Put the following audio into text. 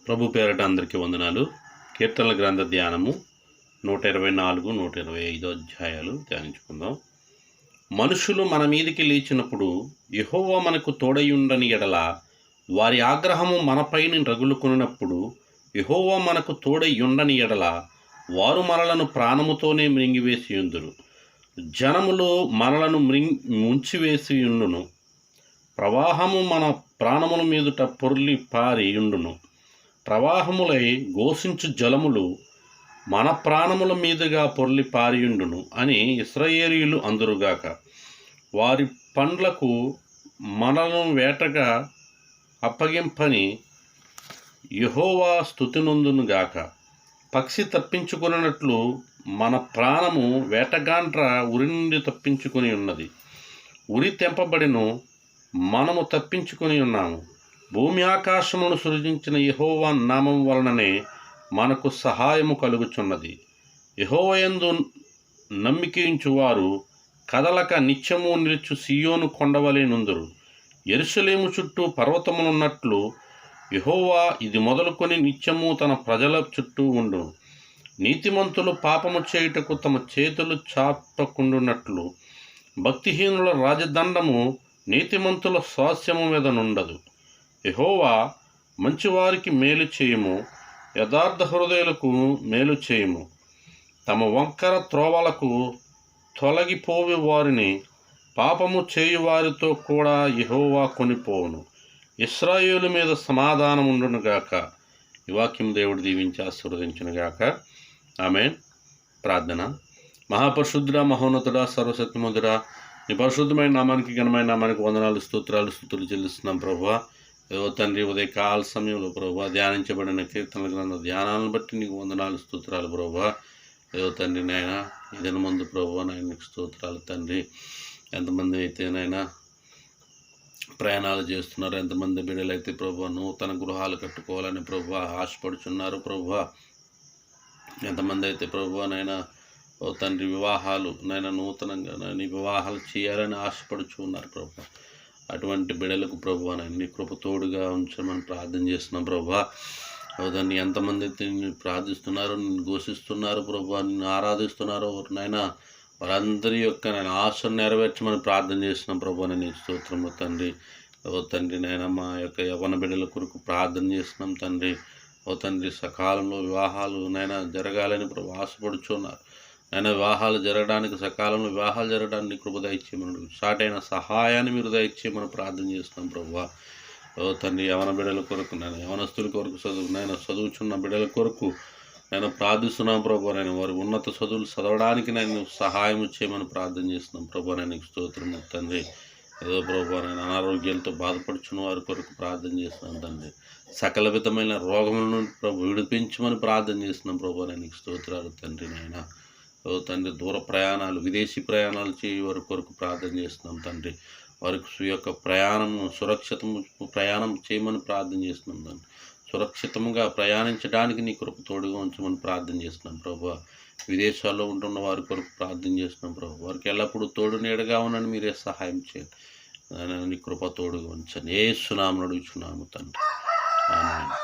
ప్రభు పేరట అందరికీ వందనాలు. కీర్తనల గ్రంథ ధ్యానము 124, 125 అధ్యాయాలు ధ్యానించుకుందాం. మనుషులు మన మీదికి లేచినప్పుడు యెహోవా మనకు తోడయుండని ఎడల, వారి ఆగ్రహము మనపైన రగులుకొనినప్పుడు యెహోవా మనకు తోడయుండని ఎడల, వారు మనలను ప్రాణముతోనే మృంగివేసియుందురు. జనములు మనలను ముంచివేసియుండును. ప్రవాహము మన ప్రాణముల మీదుట పొర్లి పారియుండును. ప్రవాహములై ఘోషించు జలములు మన ప్రాణముల మీదుగా పొర్లి పారియుండును అని ఇశ్రాయేలీయులు అందురుగాక. వారి పండ్లకు మనలను వేటగా అప్పగింపని యెహోవా స్తుతినొందునుగాక. పక్షి తప్పించుకొనినట్లు మన ప్రాణము వేటగాండ్ర ఉరి నుండి తప్పించుకొని ఉన్నది. ఉరి తెంపబడిను, మనము తప్పించుకొని ఉన్నాము. భూమి ఆకాశమును సృజించిన యెహోవా నామం వలననే మనకు సహాయము కలుగుచున్నది. యెహోవాయందు నమ్మికించువారు కదలక నిత్యము నిలుచు సీయోను కొండవలె నుందురు. యెరూషలేము చుట్టూ పర్వతములున్నట్లు యెహోవా ఇది మొదలుకొని నిత్యము తన ప్రజల చుట్టూ ఉండును. నీతిమంతులు పాపము చేయుటకు తమ చేతులు చాపకుండునట్లు భక్తిహీనుల రాజదండము నీతిమంతుల స్వాస్యము మీద నుండదు. యెహోవా మంచివారికి మేలు చేయుము, యథార్థ హృదయులకు మేలు చేయుము. తమ వంకర త్రోవలకు తొలగిపోవి వారిని పాపము చేయువారితో కూడా యెహోవా కొనిపోవును. ఇశ్రాయేలు మీద సమాధానం ఉండునుగాక. ఈ వాక్యం దేవుడు దీవించి ఆశీర్వదించునుగాక. ఆమేన్. ప్రార్థన. మహాపరిశుద్ధుడా, మహోన్నతుడా, సర్వశక్తిమంతుడా, నీ పరిశుద్ధమైన నామానికి, ఘనమైన నామానికి వందనాలు, స్తుతులు చెల్లిస్తున్నాం ప్రభువా. ఏవో తండ్రి, ఉదయకాల సమయంలో ప్రభువా ధ్యానించబడిన కీర్తనల గ్రంథ ధ్యానాలను బట్టి నీకు వందనాలు, స్తోత్రాలు ప్రభువా. ఏవో తండ్రి నాయన ఈ దినమందు ప్రభువా నాయన నీకు స్తోత్రాలు తండ్రి. ఎంతమంది అయితే నాయన ప్రయాణాలు చేస్తున్నారు, ఎంతమంది బిడ్డలైతే ప్రభువా నూతన గృహాలు కట్టుకోవాలని ప్రభువా ఆశపడుచున్నారు ప్రభువా. ఎంతమంది అయితే ప్రభువా నాయన ఓ తండ్రి వివాహాలు నాయన నూతనంగా నీ వివాహాలు చేయాలని ఆశపడుచు ఉన్నారు ప్రభువా. అటువంటి బిడ్డలకు ప్రభువా నీ కృప తోడుగా ఉంచమని ప్రార్థన చేస్తున్నాం ప్రభువా. దాన్ని ఎంతమంది అయితే నిన్ను ప్రార్థిస్తున్నారు, నిన్ను ఘోషిస్తున్నారు ప్రభువా, నిన్ను ఆరాధిస్తున్నారు నాయన, వారందరి యొక్క నేను ఆశను నెరవేర్చమని ప్రార్థన చేస్తున్నాం ప్రభువా. నేను స్తోత్రము తండ్రి. ఓ తండ్రి నాయన మా యొక్క యవ్వన బిడ్డల కొరకు ప్రార్థన చేస్తున్నాం తండ్రి. ఓ తండ్రి సకాలంలో వివాహాలు నాయన జరగాలని ప్రభు ఆశపడుచున్నారు. ఆయన వివాహాలు జరగడానికి, సకాలంలో వివాహాలు జరగడానికి కృప దయచేయమని, సాటైన సహాయాన్ని మీరు దయచేయమని ప్రార్థన చేస్తున్నాం ప్రభువా. ఓ తండ్రి యవన బిడ్డల కొరకు నేను యవనస్తుల కొరకు చదువుచున్న బిడ్డల కొరకు నేను ప్రార్థిస్తున్నాను ప్రభువా. నేను వారి ఉన్నత చదువులు చదవడానికి నేను సహాయం చేయమని ప్రార్థన చేస్తున్నాం ప్రభువా. నేను స్తోత్రం తండ్రి. ఏదో ప్రభువా నేను అనారోగ్యాలతో బాధపడుచున్న వారి కొరకు ప్రార్థన చేస్తున్నాను తండ్రి. సకల విధమైన రోగముల నుండి ప్రభు విడిపించమని ప్రార్థన చేస్తున్నాం ప్రభువా. నేను స్తోత్రాలు తండ్రి నాయన. ఓ తండ్రి దూర ప్రయాణాలు, విదేశీ ప్రయాణాలు చేయ వారి కొరకు ప్రార్థన చేస్తున్నాం తండ్రి. వారికి యొక్క ప్రయాణం చేయమని ప్రార్థన చేస్తున్నాం తండ్రి. సురక్షితంగా ప్రయాణించడానికి నీ కృప తోడుగా ఉంచమని ప్రార్థన చేస్తున్నాం ప్రభు. విదేశాల్లో ఉంటున్న వారి కొరకు ప్రార్థన చేస్తున్నాం ప్రభు. వారికి ఎల్లప్పుడూ తోడు నీడగా ఉన్నని మీరే సహాయం చేయండి. నీ కృప తోడుగా ఉంచండి. యేసు నామమున అడుగుచున్నాము తండ్రి. ఆమేన్.